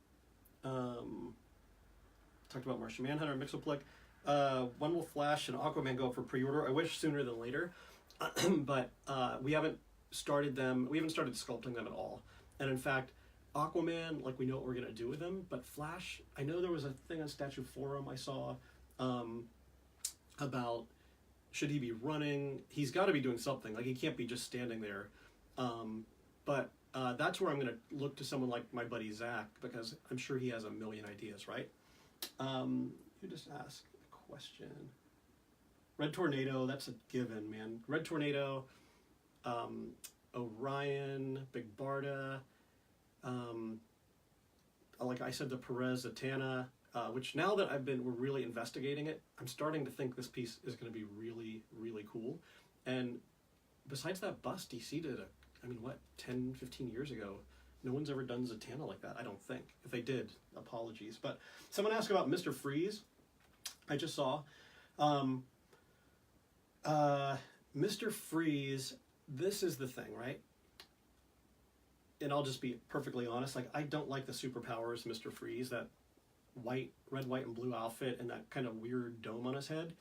A: Talked about Martian Manhunter, Mixoplick. When will Flash and Aquaman go up for pre-order? I wish sooner than later, but we haven't started them. We haven't started sculpting them at all. And in fact, Aquaman, like, we know what we're gonna do with him, but Flash, I know there was a thing on StatueForum I saw about should he be running. He's got to be doing something. Like, he can't be just standing there. But that's where I'm going to look to someone like my buddy Zak, because I'm sure he has a million ideas, right? You just ask a question. Red Tornado, that's a given, man. Red Tornado, Orion, Big Barda, like I said, the Perez Zatanna, which now that we're really investigating it, I'm starting to think this piece is going to be really, really cool. And besides that bust, DC did 10, 15 years ago. No one's ever done Zatanna like that, I don't think. If they did, apologies. But someone asked about Mr. Freeze. I just saw. Mr. Freeze, this is the thing, right? And I'll just be perfectly honest, like, I don't like the Superpowers Mr. Freeze, that red, white, and blue outfit and that kind of weird dome on his head.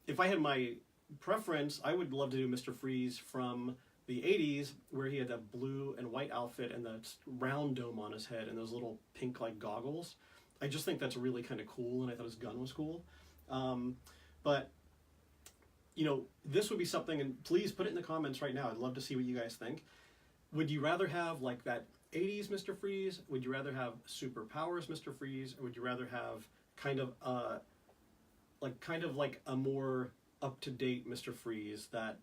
A: If I had my preference, I would love to do Mr. Freeze from the 80s, where he had that blue and white outfit and that round dome on his head and those little pink like goggles. I just think that's really kind of cool, and I thought his gun was cool. But you know, this would be something, and please put it in the comments right now. I'd love to see what you guys think. Would you rather have like that 80s Mr. Freeze? Would you rather have Superpowers Mr. Freeze? Or would you rather have kind of like a more up-to-date Mr. Freeze that,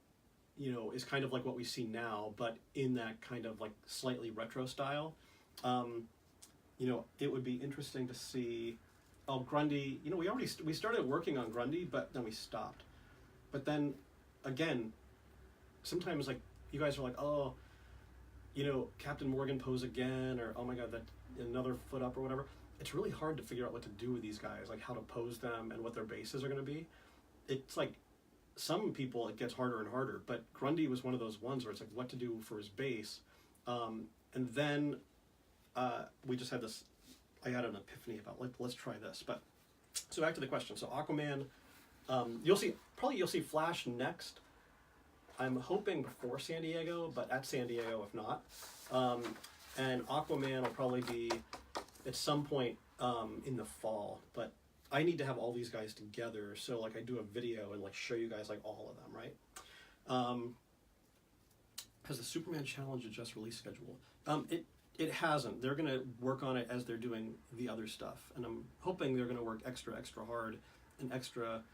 A: you know, is kind of like what we see now, but in that kind of like slightly retro style? You know, it would be interesting to see oh, Grundy, you know, we started working on Grundy, but then we stopped. But then, again, sometimes, like, you guys are like, oh, you know, Captain Morgan pose again, or, oh my god, that another foot up or whatever. It's really hard to figure out what to do with these guys, like how to pose them and what their bases are going to be. It's like, some people, it gets harder and harder, but Grundy was one of those ones where it's like what to do for his base. And then we just had this, I had an epiphany about, like, let's try this. But, so back to the question. So Aquaman, you'll see Flash next. I'm hoping before San Diego, but at San Diego if not. And Aquaman will probably be at some point in the fall, but I need to have all these guys together, so like I do a video and like show you guys like all of them, right? Has the Superman Challenge a just release schedule? It hasn't. They're gonna work on it as they're doing the other stuff, and I'm hoping they're gonna work extra hard and extra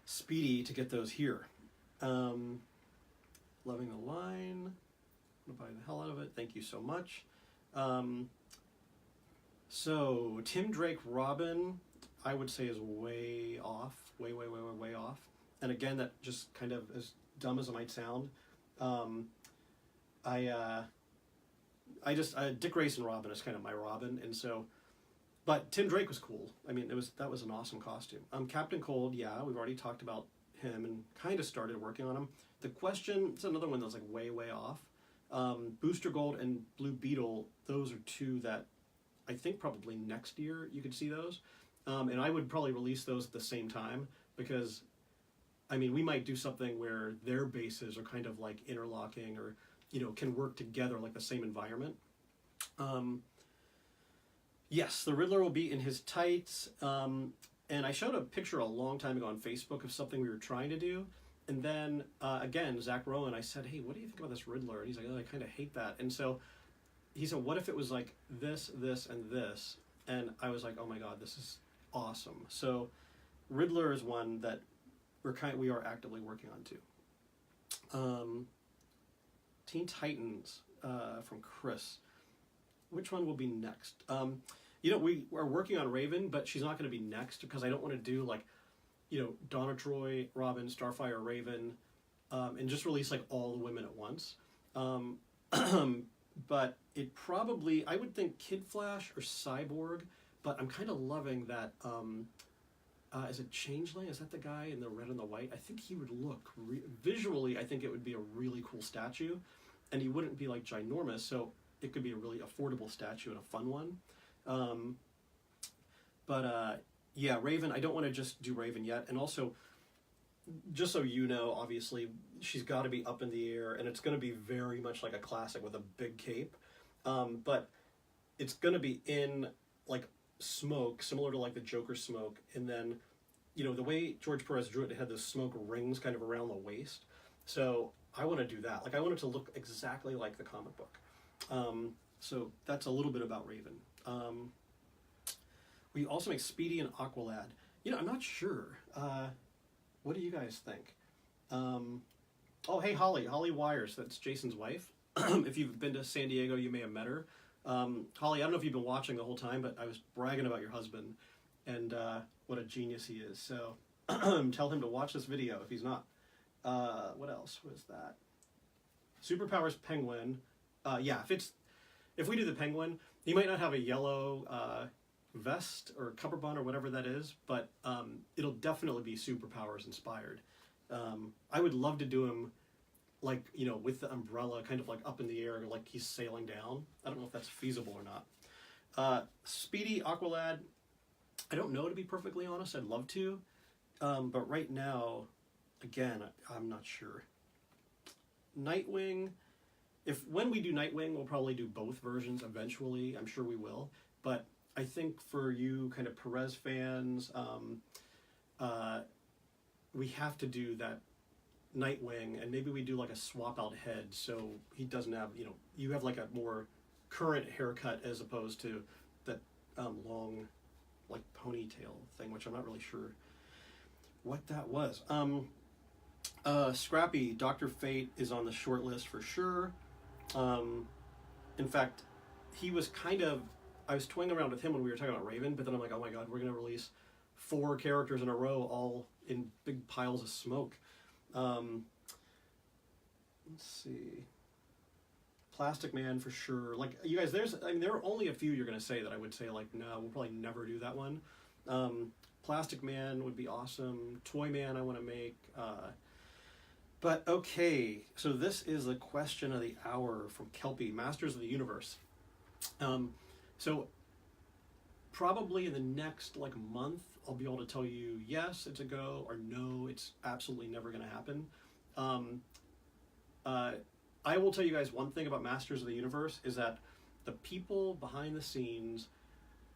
A: speedy to get those here. Loving the line. I'm gonna buy the hell out of it. Thank you so much. So Tim Drake Robin, I would say is way off, way off. And again, that just kind of, as dumb as it might sound, Dick Grayson Robin is kind of my Robin, and so, but Tim Drake was cool. I mean, that was an awesome costume. Captain Cold, yeah, we've already talked about him and kind of started working on him. The Question, it's another one that's like way off. Booster Gold and Blue Beetle, those are two that I think probably next year you could see those. And I would probably release those at the same time because, I mean, we might do something where their bases are kind of like interlocking or, you know, can work together like the same environment. Yes, the Riddler will be in his tights. And I showed a picture a long time ago on Facebook of something we were trying to do. And then, again, Zak Rowan, I said, hey, what do you think about this Riddler? And he's like, oh, I kind of hate that. And so he said, what if it was like this, and this? And I was like, oh my God, this is awesome. So Riddler is one that we are actively working on too. Teen Titans from Chris. Which one will be next? You know, we are working on Raven, but she's not going to be next because I don't want to do like, you know, Donna Troy, Robin, Starfire, Raven, and just release like all the women at once. But it probably, I would think Kid Flash or Cyborg, but I'm kind of loving that, is it Changeling? Is that the guy in the red and the white? I think he would look, visually, I think it would be a really cool statue, and he wouldn't be like ginormous, so it could be a really affordable statue and a fun one. Yeah, Raven, I don't want to just do Raven yet. And also, just so you know, obviously, she's got to be up in the air, and it's going to be very much like a classic with a big cape. But it's going to be in, like, smoke, similar to, like, the Joker smoke. And then, you know, the way George Perez drew it, it had those smoke rings kind of around the waist. So I want to do that. Like, I want it to look exactly like the comic book. So that's a little bit about Raven. We also make Speedy and Aqualad. You know, I'm not sure. What do you guys think? Oh, hey, Holly Wires. That's Jason's wife. If you've been to San Diego, you may have met her. Holly, I don't know if you've been watching the whole time, but I was bragging about your husband and what a genius he is. So tell him to watch this video if he's not. What else was that? Superpowers Penguin. Yeah, if we do the Penguin, he might not have a yellow vest or cummerbund or whatever that is, but it'll definitely be Superpowers inspired. I would love to do him like, you know, with the umbrella kind of like up in the air, like he's sailing down. I don't know if that's feasible or not. Speedy, Aqualad, I don't know, to be perfectly honest. I'd love to, but right now, again, I'm not sure. Nightwing, when we do Nightwing, we'll probably do both versions eventually. I'm sure we will, but I think for you kind of Perez fans, we have to do that Nightwing, and maybe we do like a swap out head so he doesn't have, you know, you have like a more current haircut as opposed to that long like ponytail thing, which I'm not really sure what that was. Scrappy, Dr. Fate is on the short list for sure. In fact, he was kind of, I was toying around with him when we were talking about Raven, but then I'm like, oh my god, we're going to release 4 characters in a row, all in big piles of smoke. Let's see. Plastic Man for sure. Like, you guys, there are only a few you're going to say that I would say, like, no, we'll probably never do that one. Plastic Man would be awesome. Toy Man I want to make. But okay, so this is the question of the hour from Kelpie, Masters of the Universe. So probably in the next like month, I'll be able to tell you yes, it's a go, or no, it's absolutely never going to happen. I will tell you guys one thing about Masters of the Universe is that the people behind the scenes,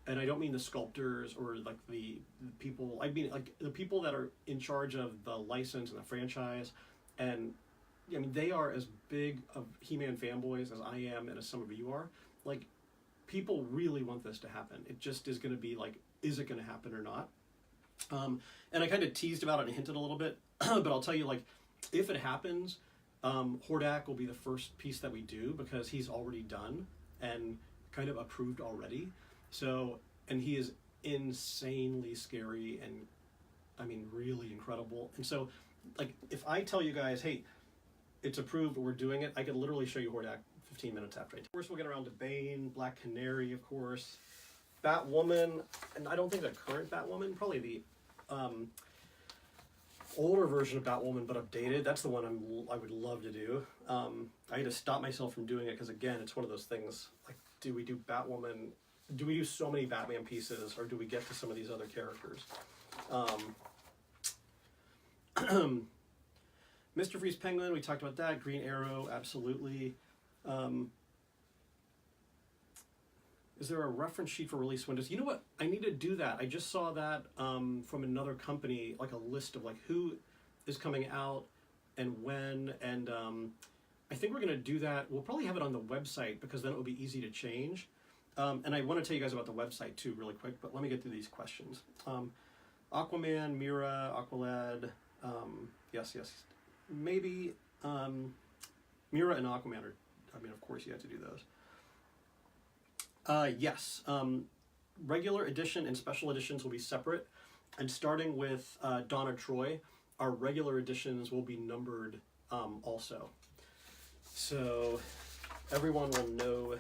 A: and I don't mean the sculptors or like the people, I mean like the people that are in charge of the license and the franchise, and I mean they are as big of He-Man fanboys as I am and as some of you are. Like, people really want this to happen. It just is going to be like, is it going to happen or not? And I kind of teased about it and hinted a little bit, but I'll tell you, like, if it happens, Hordak will be the first piece that we do because he's already done and kind of approved already. So, and he is insanely scary and, I mean, really incredible. And so, like, if I tell you guys, hey, it's approved, we're doing it, I could literally show you Hordak 15 minutes after. Of course, we'll get around to Bane, Black Canary, of course, Batwoman, and I don't think the current Batwoman, probably the older version of Batwoman, but updated. That's the one I would love to do. I had to stop myself from doing it because, again, it's one of those things, like, do we do Batwoman? Do we do so many Batman pieces, or do we get to some of these other characters? Mr. Freeze Penguin, we talked about that. Green Arrow, absolutely. Is there a reference sheet for release windows? You know what? I need to do that. I just saw that from another company, like a list of like who is coming out and when, and I think we're going to do that. We'll probably have it on the website because then it will be easy to change. And I want to tell you guys about the website too really quick, but let me get through these questions. Aquaman, Mira, Aqualad, yes, maybe Mira and Aquaman are, I mean, of course you have to do those. Yes, regular edition and special editions will be separate, and starting with Donna Troy, our regular editions will be numbered also. So everyone will know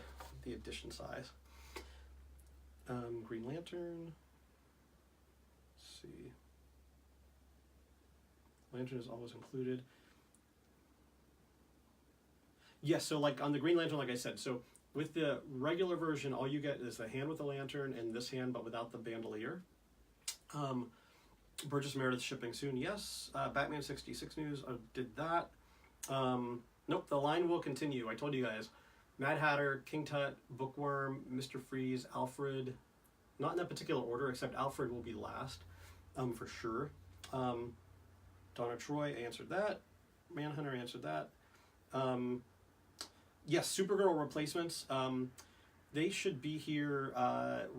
A: the edition size. Green Lantern, let's see. Lantern is always included. Yes, so like on the Green Lantern, like I said, so with the regular version, all you get is the hand with the lantern and this hand, but without the bandolier. Burgess Meredith shipping soon, yes. Batman 66 News, I did that. Nope, the line will continue. I told you guys. Mad Hatter, King Tut, Bookworm, Mr. Freeze, Alfred. Not in that particular order, except Alfred will be last, for sure. Donna Troy answered that. Manhunter answered that. Yes, Supergirl replacements. They should be here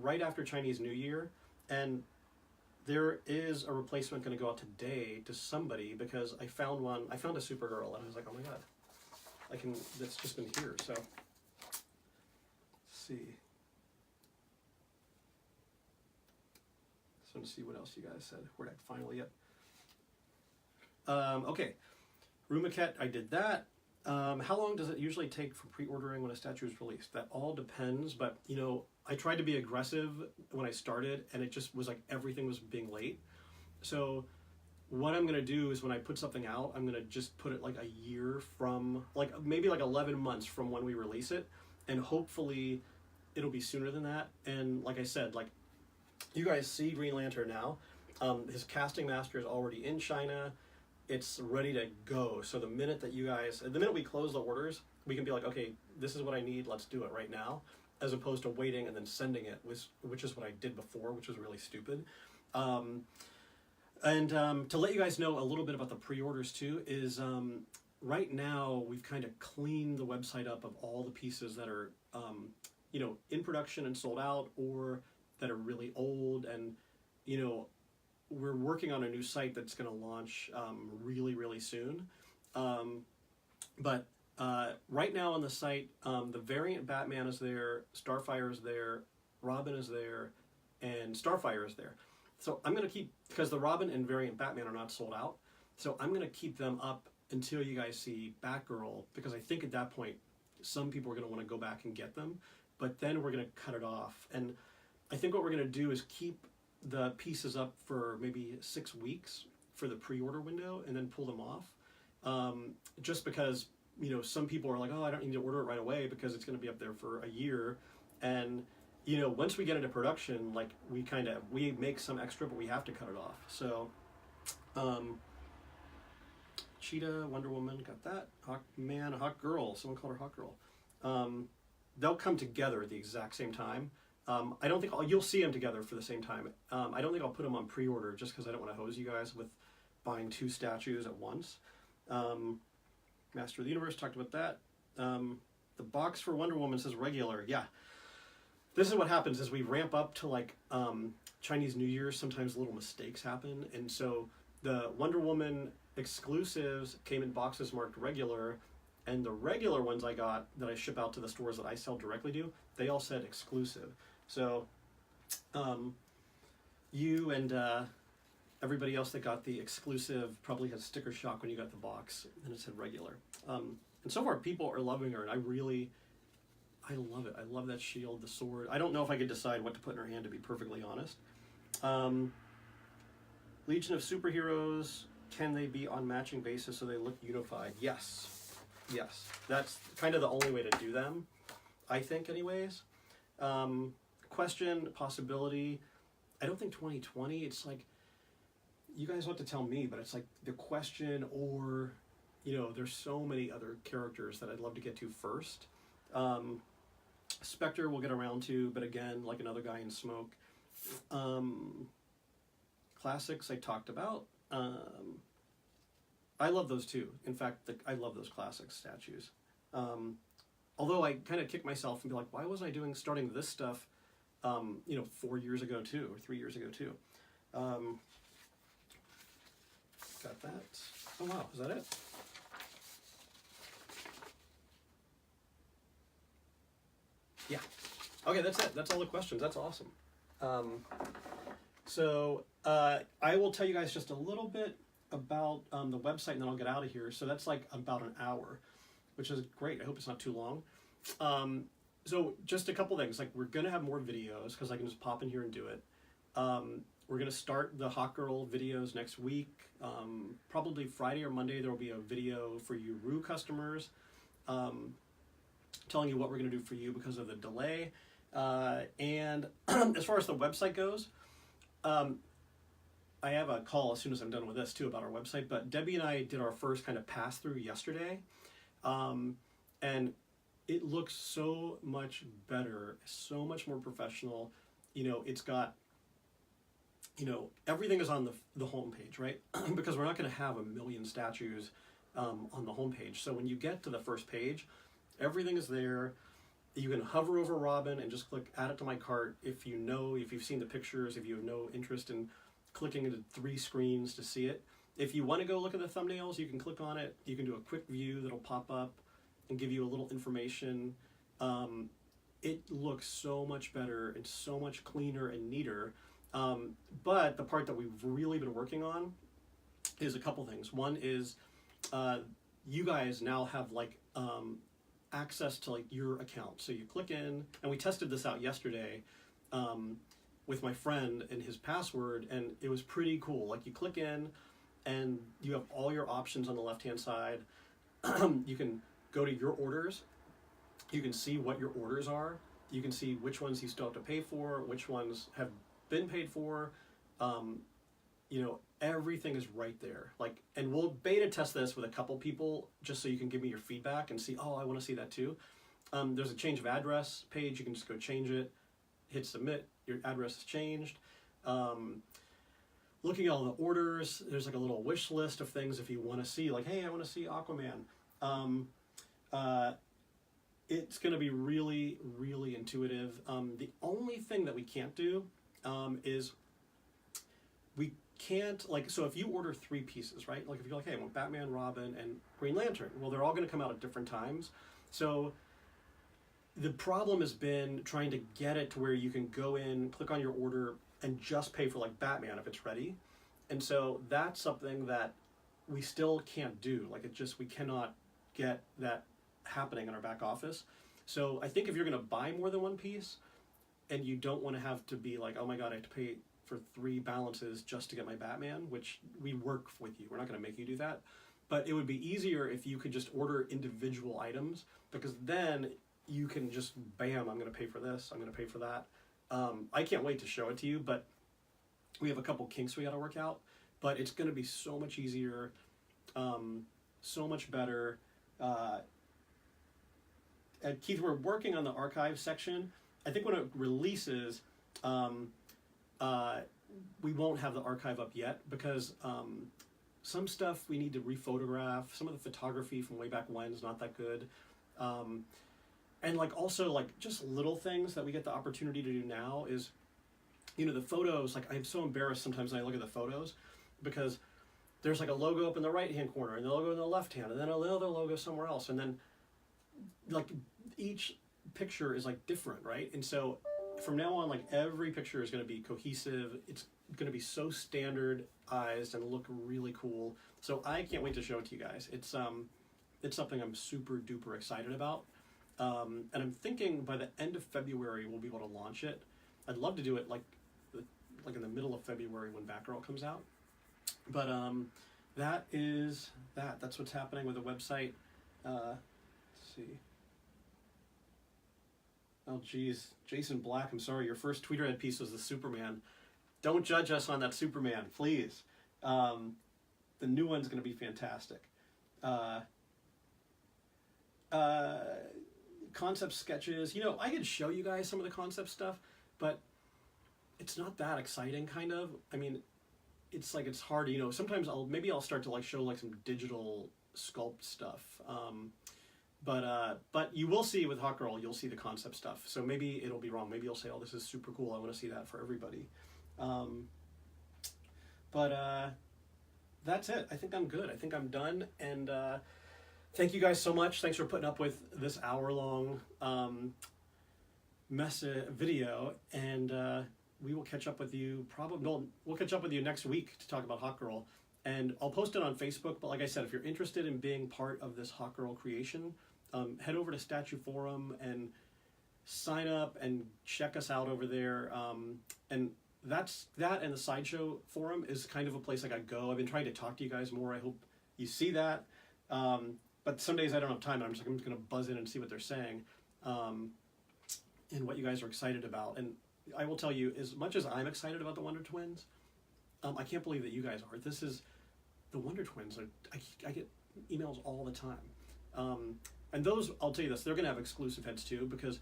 A: right after Chinese New Year, and there is a replacement going to go out today to somebody because I found one. I found a Supergirl, and I was like, oh my god, I can. That's just been here. So, let's see. Just want to see what else you guys said. Where'd I finally yet? Okay, Rumaket, I did that. How long does it usually take for pre-ordering when a statue is released? That all depends, but you know, I tried to be aggressive when I started, and it just was like everything was being late. So what I'm going to do is when I put something out, I'm going to just put it like a year from, like maybe like 11 months from when we release it, and hopefully it'll be sooner than that. And like I said, like you guys see Green Lantern now. His casting master is already in China. It's ready to go. So the minute that you guys, the minute we close the orders, we can be like, okay, this is what I need, let's do it right now, as opposed to waiting and then sending it, which is what I did before, which was really stupid. To let you guys know a little bit about the pre-orders too, is right now we've kind of cleaned the website up of all the pieces that are, you know, in production and sold out, or that are really old, and, you know, we're working on a new site that's going to launch really, really soon. But right now on the site, the variant Batman is there, Starfire is there, Robin is there, and Starfire is there. So I'm going to keep, because the Robin and variant Batman are not sold out, so I'm going to keep them up until you guys see Batgirl, because I think at that point some people are going to want to go back and get them, but then we're going to cut it off. And I think what we're going to do is keep the pieces up for maybe 6 weeks for the pre-order window and then pull them off. Just because, you know, some people are like, oh, I don't need to order it right away because it's going to be up there for a year. And, you know, once we get into production, like we make some extra, but we have to cut it off. So, Cheetah, Wonder Woman, got that. Hawkman, Hawk Girl, someone called her Hawk Girl. They'll come together at the exact same time. I don't think you'll see them together for the same time. I don't think I'll put them on pre-order just because I don't want to hose you guys with buying 2 statues at once. Master of the Universe, talked about that. The box for Wonder Woman says regular. Yeah. This is what happens as we ramp up to like Chinese New Year. Sometimes little mistakes happen. And so the Wonder Woman exclusives came in boxes marked regular, and the regular ones I got that I ship out to the stores that I sell directly to, they all said exclusive. So you and everybody else that got the exclusive probably had sticker shock when you got the box and it said regular. And so far people are loving her, and I love it. I love that shield, the sword. I don't know if I could decide what to put in her hand, to be perfectly honest. Legion of Superheroes, can they be on matching basis so they look unified? Yes. Yes. That's kind of the only way to do them, I think, anyways. Question, possibility. I don't think 2020, it's like, you guys want to tell me, but it's like the question, or, you know, there's so many other characters that I'd love to get to first. Spectre we'll get around to, but again, like another guy in smoke. Classics I talked about. I love those too. In fact, I love those classic statues. Although I kind of kick myself and be like, why wasn't I starting this stuff, 4 years ago too, or 3 years ago too? Got that. Oh wow, is that it? Yeah. Okay, that's it. That's all the questions. That's awesome. I will tell you guys just a little bit about the website, and then I'll get out of here. So that's like about an hour, which is great. I hope it's not too long. So just a couple things. Like, we're going to have more videos because I can just pop in here and do it. We're going to start the Hawk Girl videos next week. Probably Friday or Monday there will be a video for you Rue customers, telling you what we're going to do for you because of the delay. And as far as the website goes, I have a call as soon as I'm done with this too about our website, but Debbie and I did our first kind of pass through yesterday. And it looks so much better, so much more professional. You know, it's got, everything is on the homepage, right? Because we're not going to have a million statues on the homepage. So when you get to the first page, everything is there. You can hover over Robin and just click add it to my cart if you've seen the pictures, if you have no interest in clicking into 3 screens to see it. If you want to go look at the thumbnails, you can click on it. You can do a quick view that'll pop up and give you a little information. It looks so much better. It's so much cleaner and neater. But the part that we've really been working on is a couple things. One is you guys now have like access to like your account. So you click in, and we tested this out yesterday with my friend and his password, and it was pretty cool. Like, you click in and you have all your options on the left-hand side. You can go to your orders. You can see what your orders are. You can see which ones you still have to pay for, which ones have been paid for. Everything is right there. Like, and we'll beta test this with a couple people just so you can give me your feedback and see, oh, I want to see that too. There's a change of address page. You can just go change it, hit submit, your address is changed. Looking at all the orders, there's like a little wish list of things if you want to see, like, hey, I want to see Aquaman. It's going to be really, really intuitive. The only thing that we can't do is we can't, like, so if you order 3 pieces, right? Like, if you're like, hey, I want Batman, Robin, and Green Lantern. Well, they're all going to come out at different times. So the problem has been trying to get it to where you can go in, click on your order, and just pay for like Batman if it's ready. And so that's something that we still can't do. Like we cannot get that happening in our back office. So I think if you're going to buy more than one piece and you don't want to have to be like, oh my God, I have to pay for 3 balances just to get my Batman, which we work with you. We're not going to make you do that. But it would be easier if you could just order individual items, because then you can just, bam, I'm going to pay for this, I'm going to pay for that. I can't wait to show it to you, but we have a couple kinks we got to work out. But it's going to be so much easier, so much better. And Keith, we're working on the archive section. I think when it releases, we won't have the archive up yet, because some stuff we need to rephotograph. Some of the photography from way back when is not that good. And like also like just little things that we get the opportunity to do now is, you know, the photos, like I'm so embarrassed sometimes when I look at the photos, because there's like a logo up in the right-hand corner and the logo in the left hand and then another logo somewhere else. And then like each picture is like different, right? And so from now on, like every picture is going to be cohesive. It's going to be so standardized and look really cool. So I can't wait to show it to you guys. It's something I'm super duper excited about. And I'm thinking by the end of February, we'll be able to launch it. I'd love to do it like in the middle of February when Batgirl comes out. But that is that. That's what's happening with the website. Let's see. Oh, geez. Jason Black, I'm sorry. Your first Tweeterhead piece was the Superman. Don't judge us on that Superman, please. The new one's going to be fantastic. Concept sketches. You know, I could show you guys some of the concept stuff, but it's not that exciting, kind of. I mean, it's like it's hard. You know, sometimes maybe I'll start to like show like some digital sculpt stuff. But you will see with Hawkgirl, you'll see the concept stuff. So maybe it'll be wrong. Maybe you'll say, "Oh, this is super cool. I want to see that for everybody." That's it. I think I'm good. I think I'm done. And thank you guys so much. Thanks for putting up with this hour-long video. And we will catch up with you we'll catch up with you next week to talk about Hawkgirl. And I'll post it on Facebook. But like I said, if you're interested in being part of this Hawkgirl creation, head over to StatueForum and sign up and check us out over there. And that and the Sideshow forum is kind of a place like I go. I've been trying to talk to you guys more. I hope you see that. But some days I don't have time, and I'm just going to buzz in and see what they're saying, and what you guys are excited about. And I will tell you, as much as I'm excited about the Wonder Twins, I can't believe that you guys are. This is the Wonder Twins. I get emails all the time, and those, I'll tell you this, they're going to have exclusive heads too, because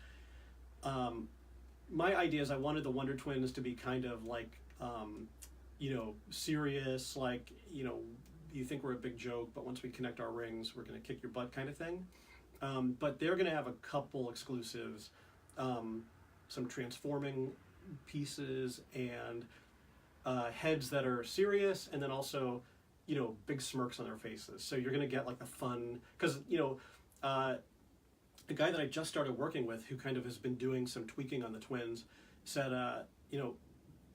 A: my idea is I wanted the Wonder Twins to be kind of like, you know, serious, like, you know, you think we're a big joke, but once we connect our rings, we're going to kick your butt kind of thing. But they're going to have a couple exclusives, some transforming pieces and heads that are serious, and then also, you know, big smirks on their faces. So you're going to get like the fun, because, you know, the guy that I just started working with, who kind of has been doing some tweaking on the twins, said, you know,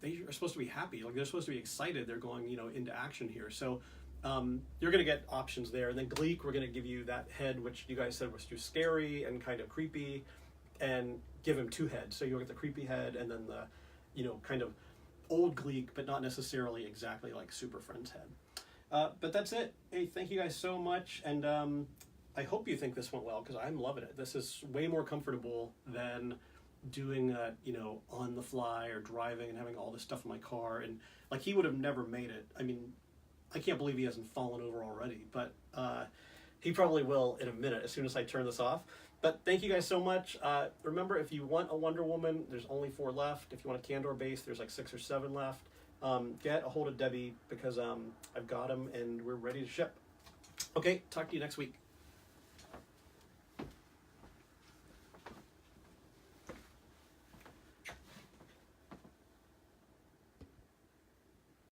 A: they are supposed to be happy. Like, they're supposed to be excited. They're going, you know, into action here. So you're going to get options there. And then Gleek, we're going to give you that head, which you guys said was too scary and kind of creepy, and give him 2 heads. So you'll get the creepy head and then the, you know, kind of old Gleek, but not necessarily exactly like Super Friends head. But that's it. Hey, thank you guys so much. And I hope you think this went well, because I'm loving it. This is way more comfortable than doing you know, on the fly or driving and having all this stuff in my car. And like, he would have never made it. I mean, I can't believe he hasn't fallen over already, but he probably will in a minute as soon as I turn this off. But thank you guys so much. Remember, if you want a Wonder Woman, there's only 4 left. If you want a Candor base, there's like 6 or 7 left. Get a hold of Debbie, because I've got them and we're ready to ship. Okay, talk to you next week.